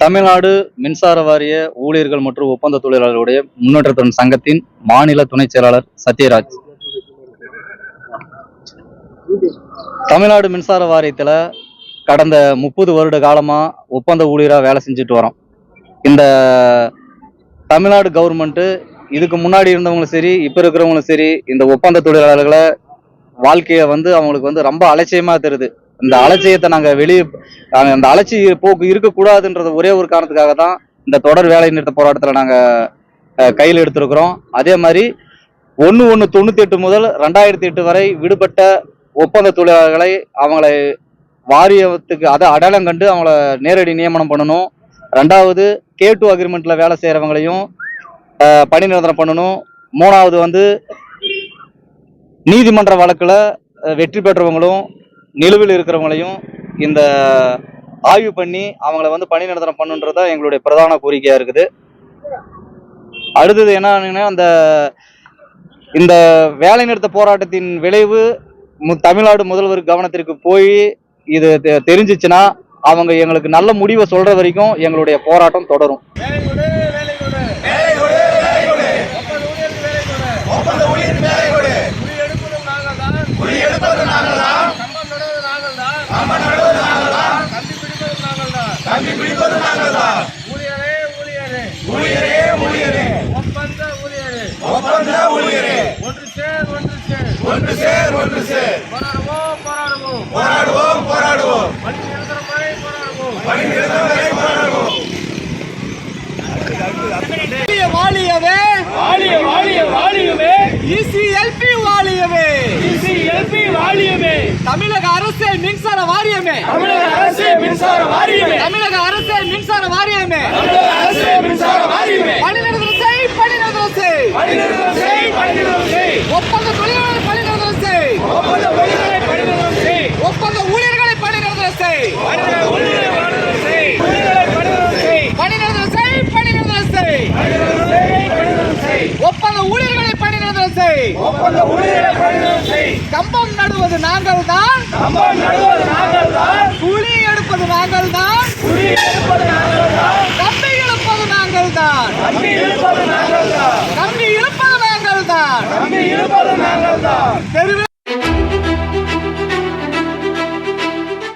தமிழ்நாடு மின்சார வாரிய ஊழியர்கள் மற்றும் ஒப்பந்த தொழிலாளர்களுடைய முன்னேற்றத்தின் சங்கத்தின் மாநில துணை செயலாளர் சத்யராஜ். தமிழ்நாடு மின்சார வாரியத்துல கடந்த 30 வருட காலமா ஒப்பந்த ஊழியரா வேலை செஞ்சுட்டு வரோம். இந்த தமிழ்நாடு கவர்மெண்ட் இதுக்கு முன்னாடி இருந்தவங்களும் சரி, இப்ப இருக்கிறவங்களும் சரி, இந்த ஒப்பந்த தொழிலாளர்களை வாழ்க்கைய அவங்களுக்கு ரொம்ப அலட்சியமா தெரியுது. இந்த அலட்சியத்தை நாங்க அந்த அலட்சிய போக்கு இருக்கக்கூடாதுன்றது ஒரே ஒரு காரணத்துக்காக தான் இந்த தொடர் வேலை நிறுத்த போராட்டத்துல நாங்க கையில் எடுத்திருக்கிறோம். அதே மாதிரி 1/1/98 முதல் 2008 வரை விடுபட்ட ஒப்பந்த தொழிலாளர்களை அவங்களை வாரியத்துக்கு அடையாளம் கண்டு அவங்கள நேரடி நியமனம் பண்ணணும். 2வது K2 அக்ரிமெண்ட்ல வேலை செய்யறவங்களையும் பணி நிரந்தரம் பண்ணணும். 3வது நீதிமன்ற வழக்குல வெற்றி பெற்றவங்களும் நிலுவில் இருக்கிறவங்களையும் இந்த ஆய்வு பண்ணி அவங்கள பணி நிரந்தரம் பண்ணுன்றதா எங்களுடைய பிரதான கோரிக்கையா இருக்குது. அடுத்தது என்ன, இந்த வேலை நிறுத்த போராட்டத்தின் விளைவு தமிழ்நாடு முதல்வர் கவனத்திற்கு போய் இது தெரிஞ்சிச்சுன்னா அவங்க எங்களுக்கு நல்ல முடிவை சொல்ற வரைக்கும் எங்களுடைய போராட்டம் தொடரும். வாழியவே வாழிய வாழியவே ECLP வாழியவே ECLP வாழியவே தமிழக அரசு மின்சார வாரியமே தமிழக அரசு மின்சார வாரியமே தமிழக அரசு மின்சார வாரியமே தமிழக அரசு மின்சார வாரியமே பணி நிரந்தரம் செய் பணி நிரந்தரம் செய் பணி நிரந்தரம் செய் பணி நிரந்தரம் செய் ஒப்பந்த தொழிலாளர்களை பணி நிரந்தரம் செய் ஒப்பந்த தொழிலாளர்களை பணி நிரந்தரம் செய் ஒப்பந்த ஊழியர்களை பணி நிரந்தரம் செய் ஊழியர்களை பணி நிரந்தரம் செய் ஊழியர்களை பணி நிரந்தரம் செய் பணி நிரந்தரம் செய் பணி நிரந்தரம் செய் ஒப்பந்த ஊழியர்களை பணி நிரந்தரம் செய் ஒப்பந்த ஊழியர்களை பணி நிரந்தரம் செய் கம்பம் நடுவது நாங்கள் தான் கம்பம் நடுவது நாங்கள் தான் குழி எடுப்பது நாங்கள் தான் குழி எடுப்பது நாங்கள் தான் கம்பி இழுப்பது நாங்கள் தான் கம்பி இழுப்பது நாங்கள் தான் கம்பி இழுப்பது நாங்கள் தான் கம்பி இழுப்பது நாங்கள்